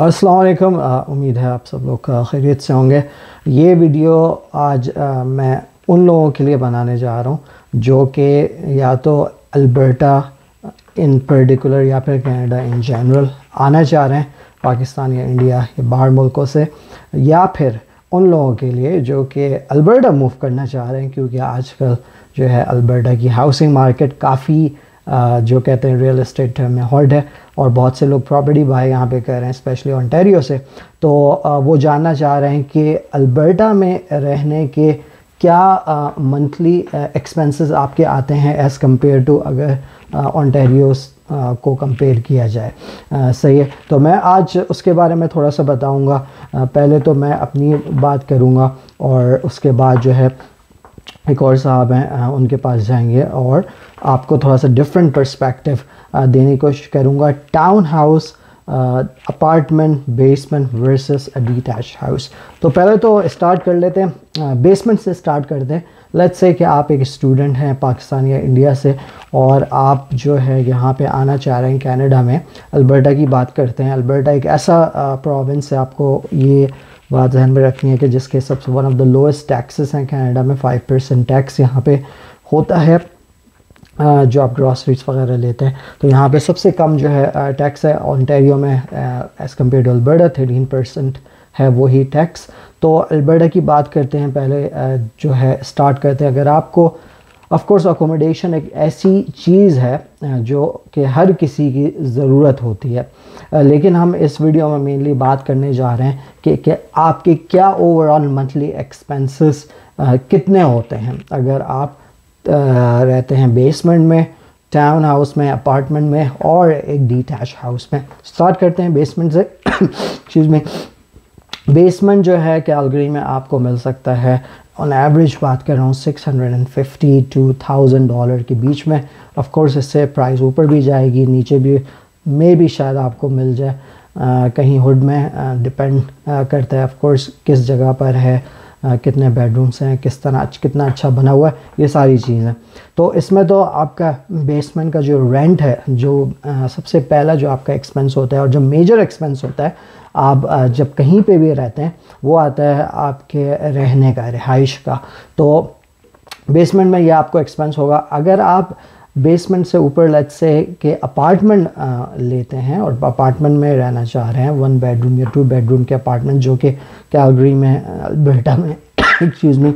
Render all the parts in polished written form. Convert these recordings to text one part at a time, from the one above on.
अस्सलाम वालेकुम। उम्मीद है आप सब लोग खैरियत से होंगे। ये वीडियो आज मैं उन लोगों के लिए बनाने जा रहा हूँ जो कि या तो अल्बर्टा इन पर्टिकुलर या फिर कनाडा इन जनरल आना चाह रहे हैं पाकिस्तान या इंडिया या बाहर मुल्कों से, या फिर उन लोगों के लिए जो कि अल्बर्टा मूव करना चाह रहे हैं, क्योंकि आजकल जो है अल्बर्टा की हाउसिंग मार्केट काफ़ी जो कहते हैं रियल एस्टेट में हॉट है और बहुत से लोग प्रॉपर्टी बाय यहाँ पे कर रहे हैं, स्पेशली ओंटारियो से। तो वो जानना चाह रहे हैं कि अल्बर्टा में रहने के क्या मंथली एक्सपेंसेस आपके आते हैं एज़ कम्पेयर टू अगर ओंटारियो को कंपेयर किया जाए। सही है, तो मैं आज उसके बारे में थोड़ा सा बताऊंगा। पहले तो मैं अपनी बात करूंगा और उसके बाद जो है एक और साहब हैं उनके पास जाएंगे और आपको थोड़ा सा डिफरेंट पर्सपेक्टिव देने की कोशिश करूँगा। Town house, apartment, basement versus a detach house. तो पहले तो स्टार्ट कर लेते हैं, बेसमेंट से स्टार्ट करते हैं। लेट्स से कि आप एक स्टूडेंट हैं पाकिस्तान या इंडिया से और आप जो है यहाँ पे आना चाह रहे हैं कनाडा में। अल्बर्टा की बात करते हैं। अल्बर्टा एक ऐसा प्रोविंस है, आपको ये बात ध्यान में रखनी है कि जिसके सबसे one of the lowest taxes हैं कनाडा में। 5% टैक्स यहाँ पे होता है जो आप ग्रॉसरीज वगैरह लेते हैं। तो यहाँ पे सबसे कम जो है टैक्स है ओंटारियो में एज़ कम्पेयर टू अल्बर्टा 13% है वही टैक्स। तो अल्बर्टा की बात करते हैं पहले, जो है स्टार्ट करते हैं। अगर आपको ऑफ कोर्स अकोमोडेशन एक ऐसी चीज़ है जो कि हर किसी की ज़रूरत होती है, लेकिन हम इस वीडियो में मेनली बात करने जा रहे हैं कि आपके क्या ओवरऑल मंथली एक्सपेंसेस कितने होते हैं अगर आप रहते हैं बेसमेंट में, टाउन हाउस में, अपार्टमेंट में और एक डिटैच हाउस में। स्टार्ट करते हैं बेसमेंट से। Excuse me. बेसमेंट जो है कैलगरी में आपको मिल सकता है, ऑन एवरेज बात कर रहा हूँ, $650 to $1000 के बीच में। ऑफ कोर्स इससे प्राइस ऊपर भी जाएगी, नीचे भी भी शायद आपको मिल जाए कहीं हुड में, डिपेंड करता है ऑफ कोर्स किस जगह पर है, कितने बेडरूम्स हैं, कितना अच्छा बना हुआ है, ये सारी चीज़ें। तो इसमें तो आपका बेसमेंट का जो रेंट है, जो सबसे पहला जो आपका एक्सपेंस होता है और जो मेजर एक्सपेंस होता है आप जब कहीं पे भी रहते हैं, वो आता है आपके रहने का, रिहाइश का। तो बेसमेंट में ये आपको एक्सपेंस होगा। अगर आप बेसमेंट से ऊपर लेट्स से के अपार्टमेंट लेते हैं और अपार्टमेंट में रहना चाह रहे हैं, 1 बेडरूम या 2 बेडरूम के अपार्टमेंट जो कि कैलगरी में, अल्बर्टा में एक्सक्यूज़ मी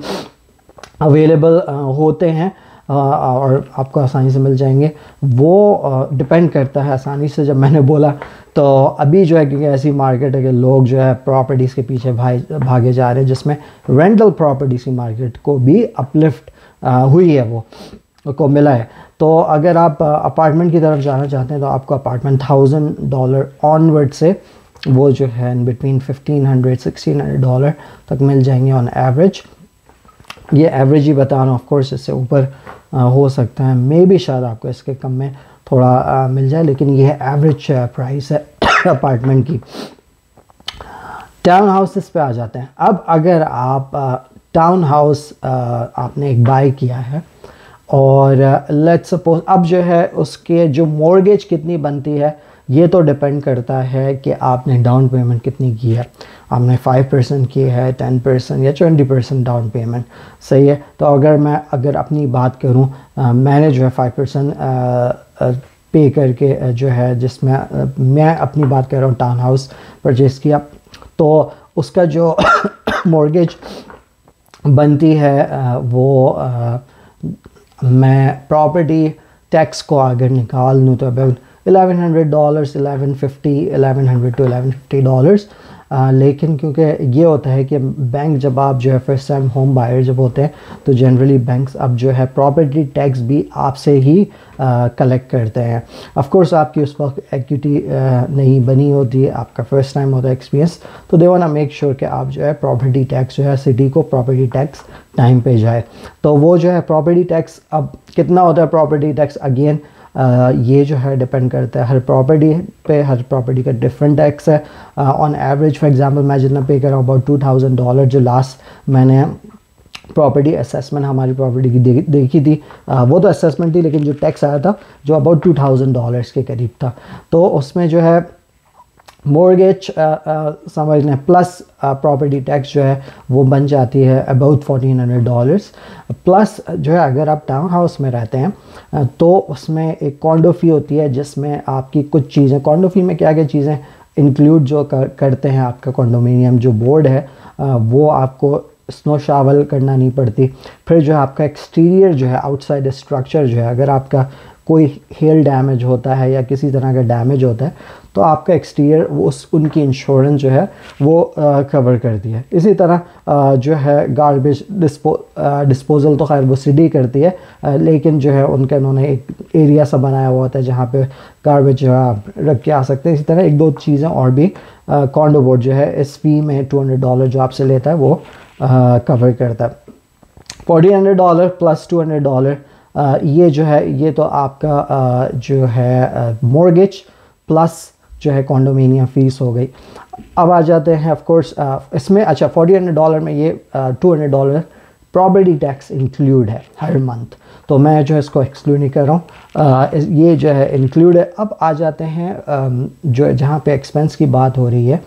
अवेलेबल होते हैं और आपको आसानी से मिल जाएंगे। वो डिपेंड करता है आसानी से, जब मैंने बोला तो अभी जो है क्योंकि ऐसी मार्केट है कि लोग जो है प्रॉपर्टीज़ के पीछे भागे जा रहे हैं, जिसमें रेंटल प्रॉपर्टीज़ की मार्केट को भी अपलिफ्ट हुई है, वो को मिला है। तो अगर आप अपार्टमेंट की तरफ जाना चाहते हैं तो आपको अपार्टमेंट $1000 ऑनवर्ड से वो जो है इन बिटवीन $1500-1600 तक मिल जाएंगे ऑन एवरेज। ये एवरेज ही बता रहा हूँ, ऑफ कोर्स इससे ऊपर हो सकता है, मे भी शायद आपको इसके कम में थोड़ा मिल जाए, लेकिन ये एवरेज प्राइस है अपार्टमेंट की। टाउन हाउसेस पे आ जाते हैं। अब अगर आप टाउन हाउस आपने एक बाय किया है और लेट्स सपोज अब जो है उसके जो मॉर्गेज कितनी बनती है, ये तो डिपेंड करता है कि आपने डाउन पेमेंट कितनी की है। आपने 5% की है, 10% या 20% डाउन पेमेंट, सही है। तो अगर अपनी बात करूं, मैंने जो है 5% पे करके जो है, जिसमें मैं अपनी बात कर रहा हूँ टाउन हाउस परचेज़ किया, तो उसका जो मॉर्गेज बनती है वो मैं प्रॉपर्टी टैक्स को अगर निकाल लूँ तो अबाउट $1100, $1100 to $1150। लेकिन क्योंकि ये होता है कि बैंक, जब आप जो है फर्स्ट टाइम होम बायर जब होते हैं तो जनरली बैंक्स अब जो है प्रॉपर्टी टैक्स भी आपसे ही कलेक्ट करते हैं। ऑफ कोर्स आपकी उस वक्त एक्टिविटी नहीं बनी होती है, आपका फर्स्ट टाइम होता है एक्सपीरियंस, तो they want to make sure कि आप जो है प्रॉपर्टी टैक्स जो है सिटी को प्रॉपर्टी टैक्स टाइम पे जाए। तो वो जो है प्रॉपर्टी टैक्स अब कितना होता है, प्रॉपर्टी टैक्स अगेन ये जो है डिपेंड करता है हर प्रॉपर्टी पे, हर प्रॉपर्टी का डिफरेंट टैक्स है। ऑन एवरेज फॉर एग्जांपल मैं जितना पे कर रहा हूँ अबाउट $2000, जो लास्ट मैंने प्रॉपर्टी असेसमेंट हमारी प्रॉपर्टी की देखी थी, वो तो असेसमेंट थी, लेकिन जो टैक्स आया था जो अबाउट $2000 के करीब था, तो उसमें जो है मॉर्गेज समझ लें प्लस प्रॉपर्टी टैक्स जो है वो बन जाती है अबाउट $1400 प्लस जो है अगर आप टाउन हाउस में रहते हैं तो उसमें एक कॉन्डो फ़ी होती है जिसमें आपकी कुछ चीज़ें, कॉन्डो फ़ी में क्या क्या चीज़ें इंक्लूड जो करते हैं आपका कॉन्डोमिनियम जो बोर्ड है वो आपको स्नो शावल करना नहीं पड़ती। फिर जो है आपका एक्सटीरियर जो है आउटसाइड स्ट्रक्चर जो है अगर आपका कोई हेल डैमेज होता है या किसी तरह का डैमेज होता है तो आपका एक्सटीरियर उनकी इंश्योरेंस जो है वो कवर करती है। इसी तरह जो है गार्बेज डिस्पोजल तो खैर वो सिटी करती है, लेकिन जो है उनका उन्होंने एक एरिया सा बनाया हुआ होता है जहाँ पे गार्बेज जो है आप रख के आ सकते हैं। इसी तरह एक दो चीज़ें और भी कॉन्डो बोर्ड जो है इस फी में $200 जो आपसे लेता है वो कवर करता है। $1400 प्लस $200 ये जो है ये तो आपका जो है मॉर्गेज प्लस जो है कॉन्डोमिनियम फ़ीस हो गई। अब आ जाते हैं ऑफ कोर्स इसमें अच्छा $1400 में ये $200 प्रॉपर्टी टैक्स इंक्लूड है हर मंथ, तो मैं जो है इसको एक्सक्लूड नहीं कर रहा हूँ, ये जो है इंक्लूड है। अब आ जाते हैं जो जहाँ पे एक्सपेंस की बात हो रही है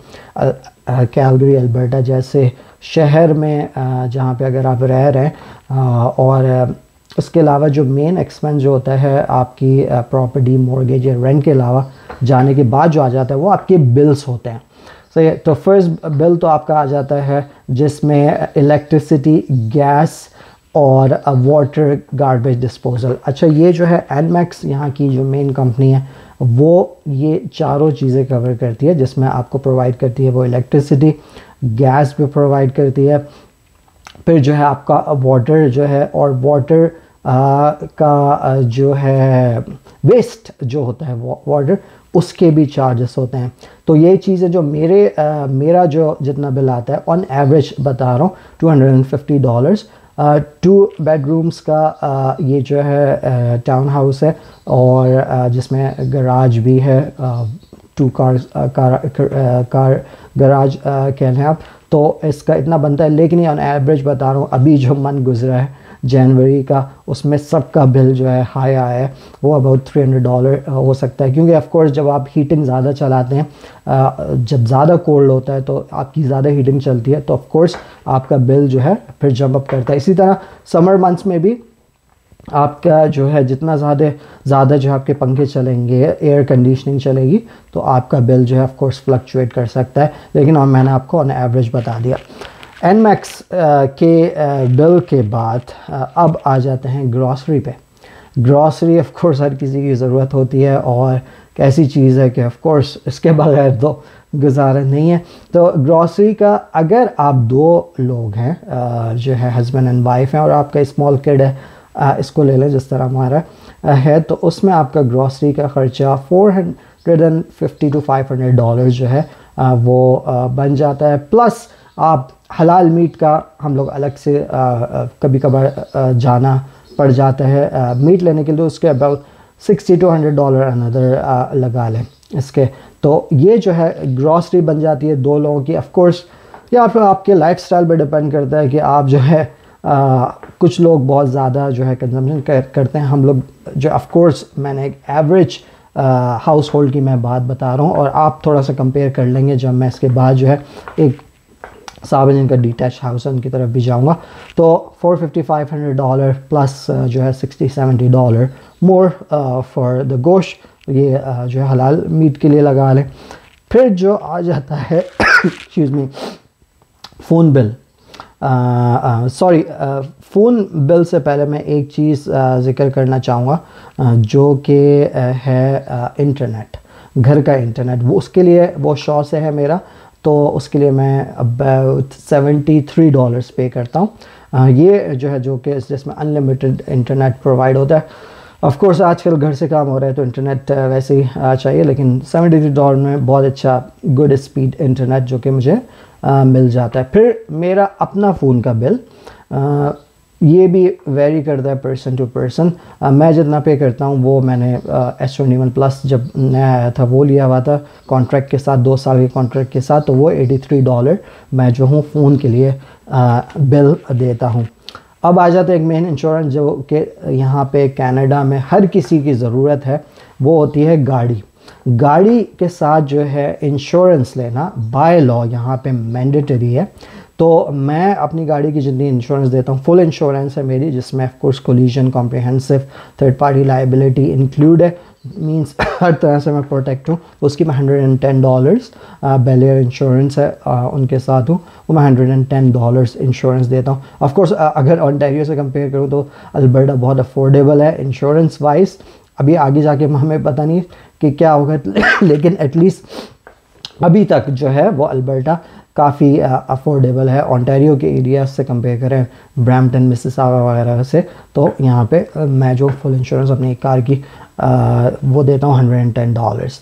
कैलगरी अल्बर्टा जैसे शहर में जहाँ पे अगर आप रह रहे हैं और उसके अलावा जो मेन एक्सपेंस जो होता है आपकी प्रॉपर्टी मॉर्गेज या रेंट के अलावा जाने के बाद जो आ जाता है वो आपके बिल्स होते हैं। सही है, तो फर्स्ट बिल तो आपका आ जाता है जिसमें इलेक्ट्रिसिटी, गैस और वाटर, गार्बेज डिस्पोजल। अच्छा ये जो है एनमैक्स यहाँ की जो मेन कंपनी है वो ये चारों चीज़ें कवर करती है, जिसमें आपको प्रोवाइड करती है वो इलेक्ट्रिसिटी, गैस भी प्रोवाइड करती है, फिर जो है आपका वाटर जो है और वाटर का जो है वेस्ट जो होता है वाटर उसके भी चार्जेस होते हैं। तो ये चीज़ें जो मेरा जो जितना बिल आता है ऑन एवरेज बता रहा हूँ $250। 2 बेडरूम्स का ये जो है टाउन हाउस है और जिसमें गराज भी है, 2 कार गराज कह लें आप, तो इसका इतना बनता है। लेकिन ये ऑन एवरेज बता रहा हूँ, अभी जो मंथ गुजरा है जनवरी का उसमें सबका बिल जो है हाई आया है, वो अबाउट $300 हो सकता है, क्योंकि ऑफ कोर्स जब आप हीटिंग ज़्यादा चलाते हैं, जब ज़्यादा कोल्ड होता है तो आपकी ज़्यादा हीटिंग चलती है, तो ऑफ कोर्स आपका बिल जो है फिर जंप अप करता है। इसी तरह समर मंथ्स में भी आपका जो है जितना ज़्यादा जो आपके पंखे चलेंगे, एयर कंडीशनिंग चलेगी, तो आपका बिल जो है ऑफ कोर्स फ्लक्चुएट कर सकता है, लेकिन और मैंने आपको ऑन एवरेज बता दिया। एनमैक्स के बिल के बाद अब आ जाते हैं ग्रॉसरी पे। ग्रॉसरी ऑफ कोर्स हर किसी की ज़रूरत होती है और कैसी चीज़ है कि ऑफ कोर्स इसके बगैर तो गुजारा नहीं है। तो ग्रॉसरी का अगर आप 2 लोग हैं जो है हस्बैंड एंड वाइफ हैं और आपका स्मॉल किड है, इसको ले लें जिस तरह हमारा है, तो उसमें आपका ग्रॉसरी का ख़र्चा $450 to $500 जो है वो बन जाता है। प्लस आप हलाल मीट का हम लोग अलग से कभी कभार जाना पड़ जाता है मीट लेने के लिए, उसके अबाउट $60 to $100 अनदर लगा लें इसके। तो ये जो है ग्रॉसरी बन जाती है 2 लोगों की। ऑफ कोर्स या फिर आपके लाइफस्टाइल पे डिपेंड करता है कि आप जो है कुछ लोग बहुत ज़्यादा जो है कंजम्पशन करते हैं, हम लोग जो ऑफ कोर्स मैंने एक एवरेज हाउस होल्ड की मैं बात बता रहा हूँ और आप थोड़ा सा कंपेयर कर लेंगे जब मैं इसके बाद जो है एक साहब जिनका डिटैच हाउस है उनकी तरफ भी जाऊंगा। तो $450-500 प्लस जो है $60-70 मोर फॉर द गोश्त, ये जो है हलाल मीट के लिए लगा लें। फिर जो आ जाता है excuse me phone bill, sorry phone bill से पहले मैं एक चीज़ ज़िक्र करना चाहूँगा जो कि है इंटरनेट, घर का इंटरनेट। वो उसके लिए वो शॉ से है मेरा, तो उसके लिए मैं अबाउट $73 पे करता हूँ। ये जो है जो कि जिसमें अनलिमिटेड इंटरनेट प्रोवाइड होता है। ऑफ कोर्स आजकल घर से काम हो रहा है तो इंटरनेट वैसे ही चाहिए, लेकिन $73 में बहुत अच्छा गुड स्पीड इंटरनेट जो कि मुझे मिल जाता है। फिर मेरा अपना फ़ोन का बिल ये भी वेरी करता है पर्सन टू पर्सन। मैं जितना पे करता हूँ वो मैंने S21 प्लस जब नया आया था वो लिया हुआ था कॉन्ट्रैक्ट के साथ, 2 साल के कॉन्ट्रैक्ट के साथ, तो वो $83 मैं जो हूँ फ़ोन के लिए बिल देता हूँ। अब आ जाते हैं एक मेन इंश्योरेंस जो कि यहाँ पे कनाडा में हर किसी की ज़रूरत है, वो होती है गाड़ी। गाड़ी के साथ जो है इंश्योरेंस लेना बाय लॉ यहाँ पे मैंडेटरी है। तो मैं अपनी गाड़ी की जितनी इंश्योरेंस देता हूँ, फुल इंश्योरेंस है मेरी, जिसमें of course collision, comprehensive, third party liability include है, मींस हर तरह से मैं प्रोटेक्ट हूँ। उसकी मैं $110 बेलियर इंश्योरेंस है उनके साथ हूँ, वो मैं $110 इंश्योरेंस देता हूँ। ऑफ कोर्स अगर ओंटारियो से कंपेयर करूँ तो अल्बर्टा बहुत अफोर्डेबल है इंश्योरेंस वाइज। अभी आगे जाके हमें पता नहीं कि क्या होगा, लेकिन एटलीस्ट अभी तक जो है वो अल्बर्टा काफ़ी अफोर्डेबल है ओंटारियो के एरिया से कंपेयर करें, ब्रैम्पटन, मिसिसागा वगैरह से। तो यहाँ पे मैं जो फुल इंश्योरेंस अपनी कार की वो देता हूँ $110।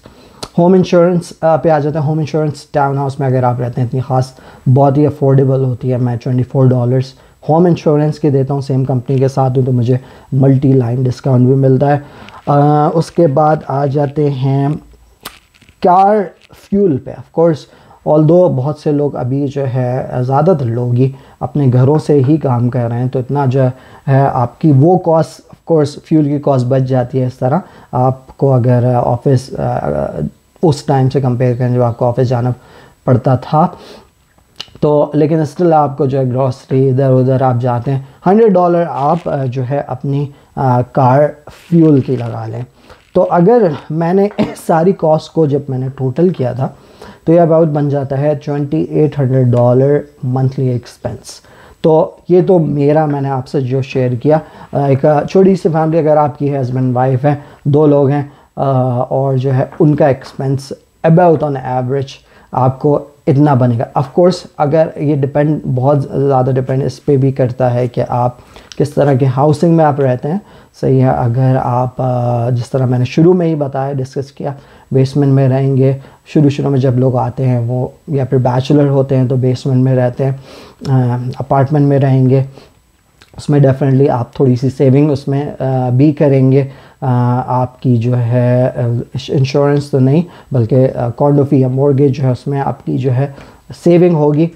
होम इंश्योरेंस पे आ जाता है। होम इंश्योरेंस टाउन हाउस में अगर आप रहते हैं इतनी ख़ास बहुत ही अफोर्डेबल होती है। मैं $24 होम इंश्योरेंस के देता हूँ, सेम कंपनी के साथ हूँ तो मुझे मल्टी लाइन डिस्काउंट भी मिलता है। उसके बाद आ जाते हैं कार फ्यूल पे। ऑफ कोर्स ऑल्दो बहुत से लोग अभी जो है, ज़्यादातर लोग ही अपने घरों से ही काम कर रहे हैं, तो इतना जो है आपकी वो कॉस्ट, ऑफ कोर्स फ्यूल की कॉस्ट बच जाती है। इस तरह आपको अगर ऑफिस उस टाइम से कंपेयर करें जब आपको ऑफिस जाना पड़ता था, तो लेकिन स्टिल आपको जो है ग्रॉसरी इधर उधर आप जाते हैं, $100 आप जो है अपनी कार फ्यूल की लगा लें। तो अगर मैंने सारी कॉस्ट को जब मैंने टोटल किया था तो ये अबाउट बन जाता है $2800 मंथली एक्सपेंस। तो ये तो मेरा मैंने आपसे जो शेयर किया, एक छोटी सी फैमिली अगर आपकी है, हस्बैंड वाइफ है, 2 लोग हैं, और जो है उनका एक्सपेंस अबाउट ऑन एवरेज आपको इतना बनेगा। ऑफ कोर्स अगर ये डिपेंड, बहुत ज़्यादा डिपेंड इस पे भी करता है कि आप किस तरह के हाउसिंग में आप रहते हैं। सही है, अगर आप जिस तरह मैंने शुरू में ही बताया, डिस्कस किया, बेसमेंट में रहेंगे, शुरू में जब लोग आते हैं वो, या फिर बैचलर होते हैं तो बेसमेंट में रहते हैं, अपार्टमेंट में रहेंगे, उसमें डेफिनेटली आप थोड़ी सी सेविंग उसमें भी करेंगे। आपकी जो है इंश्योरेंस तो नहीं बल्कि कॉन्डो फी या मॉर्गेज जो है उसमें आपकी जो है सेविंग होगी।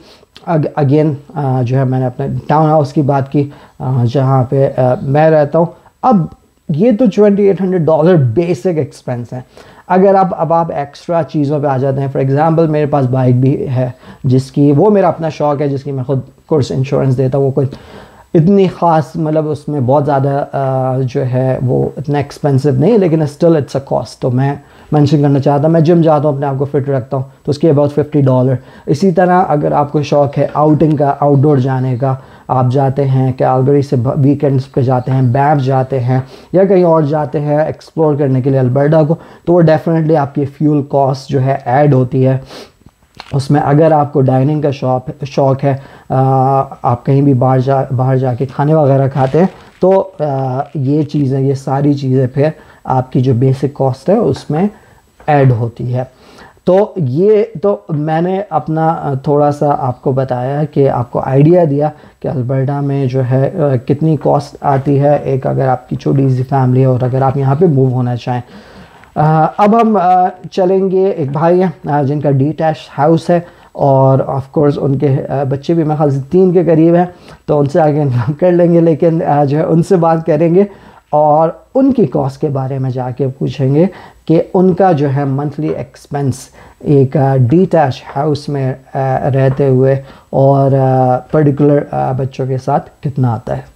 अगेन जो है मैंने अपने टाउन हाउस की बात की जहाँ पे मैं रहता हूँ। अब ये तो $2800 बेसिक एक्सपेंस है। अगर अब आप एक्स्ट्रा चीज़ों पे आ जाते हैं, फॉर एग्जांपल मेरे पास बाइक भी है जिसकी, वो मेरा अपना शौक़ है, जिसकी मैं खुद कोर्स इंश्योरेंस देता हूँ। वो कोई इतनी ख़ास, मतलब उसमें बहुत ज़्यादा जो है वो इतना एक्सपेंसिव नहीं है, लेकिन स्टिल इट्स अ कॉस्ट। तो मैं मेंशन करना चाहता हूँ, मैं जिम जाता हूँ, अपने आप को फिट रखता हूँ, तो उसकी अबाउट $50। इसी तरह अगर आपको शौक़ है आउटिंग का, आउटडोर जाने का, आप जाते हैं कैलगरी से वीकेंड्स पे जाते हैं, बैंफ जाते हैं या कहीं और जाते हैं एक्सप्लोर करने के लिए अल्बर्टा को, तो वो डेफिनेटली आपकी फ्यूल कॉस्ट जो है ऐड होती है उसमें। अगर आपको डाइनिंग का शौक़ है, आप कहीं भी बाहर जाके खाने वगैरह खाते हैं, तो ये चीज़ें, ये सारी चीज़ें फिर आपकी जो बेसिक कॉस्ट है उसमें ऐड होती है। तो ये तो मैंने अपना थोड़ा सा आपको बताया कि आपको आइडिया दिया कि अल्बर्टा में जो है कितनी कॉस्ट आती है एक, अगर आपकी छोटी सी फैमिली है और अगर आप यहाँ पे मूव होना चाहें। अब हम चलेंगे, एक भाई हैं जिनका डीटैच हाउस है और ऑफ कोर्स उनके बच्चे भी मेरे ख्याल से 3 के करीब हैं, तो उनसे आगे इन्फॉर्म कर लेंगे, लेकिन जो है उनसे बात करेंगे और उनकी कॉस्ट के बारे में जाके पूछेंगे कि उनका जो है मंथली एक्सपेंस एक डीटैच हाउस में रहते हुए और पर्टिकुलर बच्चों के साथ कितना आता है।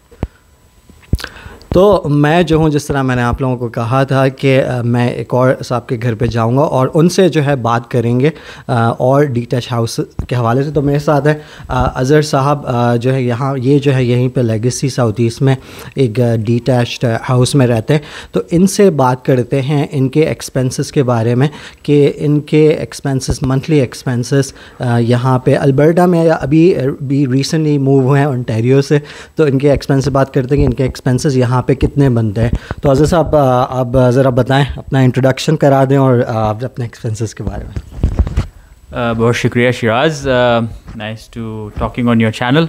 तो मैं जो हूँ, जिस तरह मैंने आप लोगों को कहा था कि मैं एक और साहब के घर पे जाऊँगा और उनसे जो है बात करेंगे और डीटैच हाउस के हवाले से। तो मेरे साथ है अज़हर साहब, जो है यहाँ, ये जो है यहीं पे लेगेसी साउथ ईस्ट में एक डीटैच्ड हाउस में रहते हैं। तो इनसे बात करते हैं इनके एक्सपेंसेस के बारे में कि इनके एक्सपेंसेस, मंथली एक्सपेंसेस यहाँ पे अल्बर्टा में या अभी भी रिसेंटली मूव हुए हैं ओंटारियो से, तो इनके एक्सपेंस से बात करते हैं कि इनके एक्सपेंसेस यहाँ पे कितने बनते हैं। तो अज़हर साहब आप ज़रा बताएं, अपना इंट्रोडक्शन करा दें और आप अपने एक्सपेंसेस के बारे में। बहुत शुक्रिया Shiraz, nice to talking on your channel.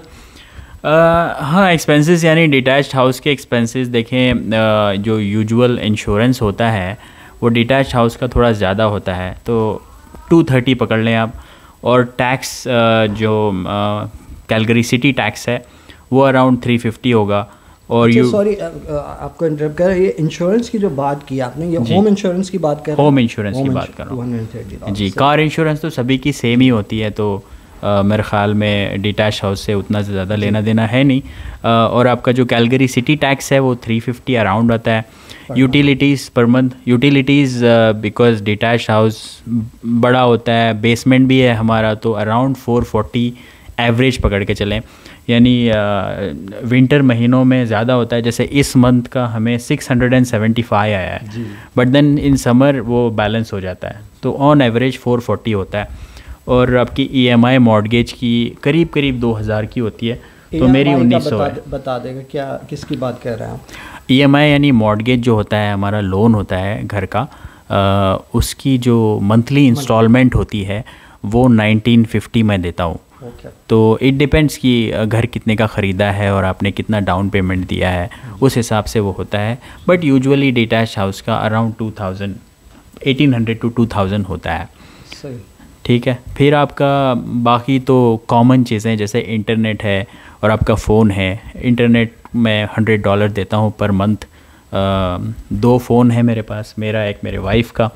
हाँ, एक्सपेंसेस यानी डिटैच्ड हाउस के एक्सपेंसेस देखें, जो यूजुअल इंश्योरेंस होता है वो डिटैच्ड हाउस का थोड़ा ज़्यादा होता है, तो 230 पकड़ लें आप। और टैक्स जो कैलगरी सिटी टैक्स है वो अराउंड 350 होगा। और सॉरी आपको इंटरप्ट कर, ये इंश्योरेंस की जो बात की आपने, ये होम इंश्योरेंस की बात कर रहे हैं? होम इंश्योरेंस की बात कर रहा हूँ जी। कार इंश्योरेंस तो सभी की सेम ही होती है, तो मेरे ख्याल में डिटैच हाउस से उतना ज़्यादा लेना देना है नहीं। और आपका जो कैलगरी सिटी टैक्स है वो 350 अराउंड आता है। Utilities per month, utilities because detach house बड़ा होता है, बेसमेंट भी है हमारा, तो अराउंड 440 एवरेज पकड़ के चलें, यानी विंटर महीनों में ज़्यादा होता है। जैसे इस मंथ का हमें 675 आया है, बट देन इन समर वो बैलेंस हो जाता है, तो ऑन एवरेज 440 होता है। और आपकी EMI मॉर्गेज की करीब करीब 2000 की होती है, तो मेरी 1900 है। बता देगा क्या, किसकी बात कर रहे हैं आप? EMI यानी मॉर्गेज जो होता है, हमारा लोन होता है घर का, उसकी जो मंथली इंस्टॉलमेंट होती है वो 1950 मैं देता हूँ। तो इट डिपेंड्स कि घर कितने का ख़रीदा है और आपने कितना डाउन पेमेंट दिया है, उस हिसाब से वो होता है। बट यूजुअली डिटैच हाउस का अराउंड 1800 to 2000 होता है। सही, ठीक है। फिर आपका बाकी तो कॉमन चीज़ें जैसे इंटरनेट है और आपका फ़ोन है। इंटरनेट मैं $100 देता हूँ पर मंथ। 2 फ़ोन है मेरे पास, मेरा एक मेरे वाइफ का,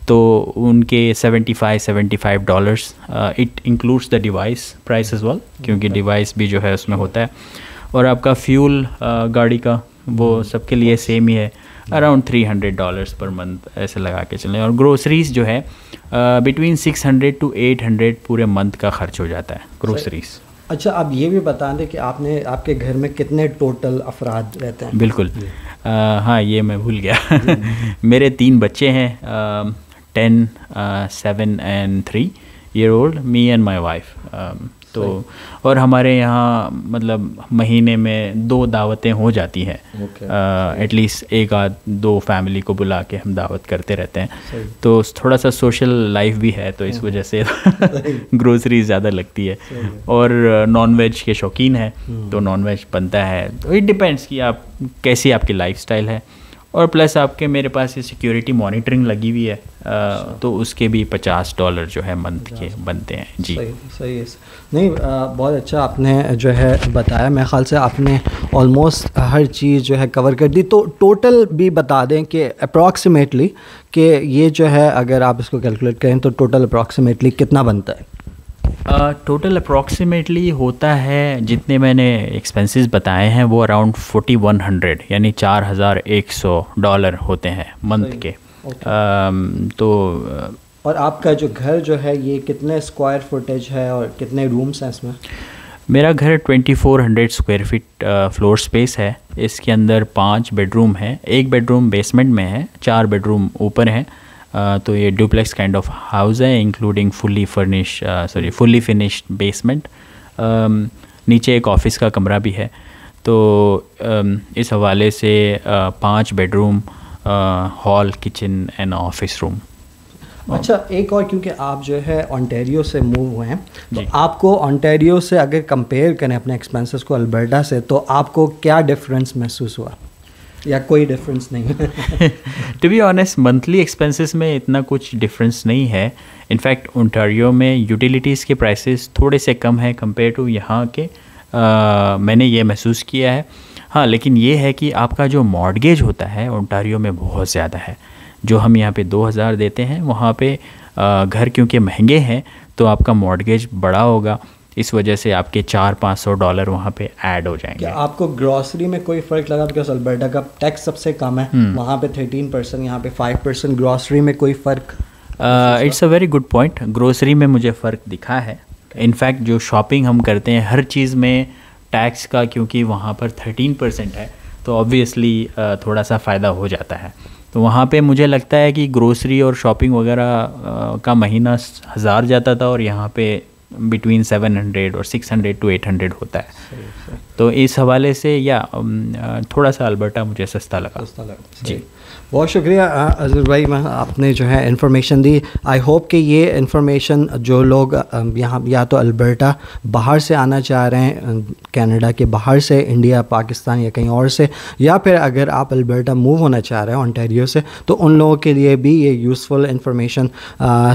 तो उनके $75 it includes the device price as well, क्योंकि डिवाइस भी जो है उसमें होता है। और आपका फ्यूल गाड़ी का वो सबके लिए सेम ही है, अराउंड $300 पर मंथ ऐसे लगा के चलें। और ग्रोसरीज़ जो है बिटवीन 600 to 800 पूरे मंथ का खर्च हो जाता है ग्रोसरीज़। अच्छा, आप ये भी बता दें कि आपके घर में कितने टोटल अफराद रहते हैं? बिल्कुल, हाँ ये मैं भूल गया। मेरे 3 बच्चे हैं, 10, 7 and 3 year old, me and my wife। तो और हमारे यहाँ मतलब महीने में 2 दावतें हो जाती हैं, एटलीस्ट 1-2 फैमिली को बुला के हम दावत करते रहते हैं। तो थोड़ा सा सोशल लाइफ भी है, तो इस वजह से ग्रोसरी ज़्यादा लगती है। और नॉन वेज के शौकीन है, तो नॉन वेज बनता है। इट डिपेंड्स कि आप कैसी आपकी लाइफस्टाइल है। और प्लस आपके मेरे पास ये सिक्योरिटी मॉनिटरिंग लगी हुई है, तो उसके भी $50 जो है मंथ के बनते हैं जी। सही है। नहीं, बहुत अच्छा आपने जो है बताया। मेरे ख्याल से आपने ऑलमोस्ट हर चीज़ जो है कवर कर दी। तो टोटल भी बता दें कि अप्रॉक्सीमेटली कि ये जो है अगर आप इसको कैलकुलेट करें तो टोटल अप्रॉक्सीमेटली कितना बनता है? टोटल अप्रॉक्सीमेटली होता है, जितने मैंने एक्सपेंसेस बताए हैं वो अराउंड 4100 यानी $4100 होते हैं मंथ के। तो और आपका जो घर जो है ये कितने स्क्वायर फुटेज है और कितने रूम्स हैं इसमें? मेरा घर 2400 स्क्वायर फीट फ्लोर स्पेस है। इसके अंदर 5 बेडरूम है, 1 बेडरूम बेसमेंट में है, 4 बेडरूम ऊपर हैं। तो ये डुप्लेक्स काइंड ऑफ हाउस है, इंक्लूडिंग फुली फिनिश्ड बेसमेंट। नीचे एक ऑफिस का कमरा भी है। तो इस हवाले से 5 bedroom, hall, kitchen and office room. अच्छा, एक और, क्योंकि आप जो है ओंटारियो से मूव हुए हैं, तो आपको ओंटारियो से अगर कंपेयर करें अपने एक्सपेंसेस को अल्बर्टा से, तो आपको क्या डिफरेंस महसूस हुआ या कोई डिफरेंस नहीं? To be honest, monthly expenses में इतना कुछ डिफरेंस नहीं है। इनफैक्ट ओंटारियो में यूटिलिटीज़ के प्राइसेस थोड़े से कम है कंपेयर टू यहाँ के, मैंने ये महसूस किया है। हाँ, लेकिन ये है कि आपका जो मॉर्गेज होता है ओंटारियो में बहुत ज़्यादा है। जो हम यहाँ पे 2000 देते हैं, वहाँ पे घर क्योंकि महंगे हैं तो आपका मॉर्गेज बड़ा होगा, इस वजह से आपके $400-500 वहाँ पे ऐड हो जाएंगे। क्या आपको ग्रॉसरी में कोई फ़र्क लगा? बिकॉज अल्बर्टा का टैक्स सबसे कम है, वहाँ पे 13%, यहाँ पे 5%। ग्रॉसरी में कोई फ़र्क? It's a very good point. Grocery में मुझे फ़र्क दिखा है। इनफैक्ट जो शॉपिंग हम करते हैं हर चीज़ में टैक्स का, क्योंकि वहाँ पर 13% है, तो ऑब्वियसली थोड़ा सा फ़ायदा हो जाता है। तो वहाँ पे मुझे लगता है कि ग्रोसरी और शॉपिंग वगैरह का महीना 1000 जाता था, और यहाँ पे बिटवीन 700 और 600 to 800 होता है। तो इस हवाले से या थोड़ा सा अल्बर्टा मुझे सस्ता लगा। जी, बहुत शुक्रिया अज़र भाई, मैं आपने जो है इन्फॉर्मेशन दी। आई होप कि ये इन्फॉर्मेशन जो लोग यहाँ या तो अल्बर्टा बाहर से आना चाह रहे हैं, कनाडा के बाहर से, इंडिया, पाकिस्तान या कहीं और से, या फिर अगर आप अल्बर्टा मूव होना चाह रहे हैं ओंटारियो से, तो उन लोगों के लिए भी ये यूज़फुल इन्फॉर्मेशन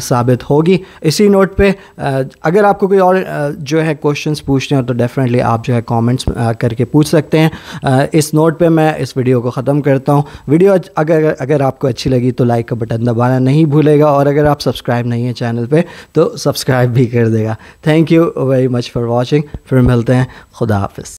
साबित होगी। इसी नोट पे अगर आपको कोई और जो है क्वेश्चंस पूछने हो तो डेफिनेटली आप जो है कमेंट्स करके पूछ सकते हैं। इस नोट पे मैं इस वीडियो को ख़त्म करता हूँ। वीडियो अगर आपको अच्छी लगी तो लाइक का बटन दबाना नहीं भूलेगा, और अगर आप सब्सक्राइब नहीं है चैनल पे तो सब्सक्राइब भी कर देगा। Thank you very much for watching. फिर मिलते हैं, खुदा हाफिज़।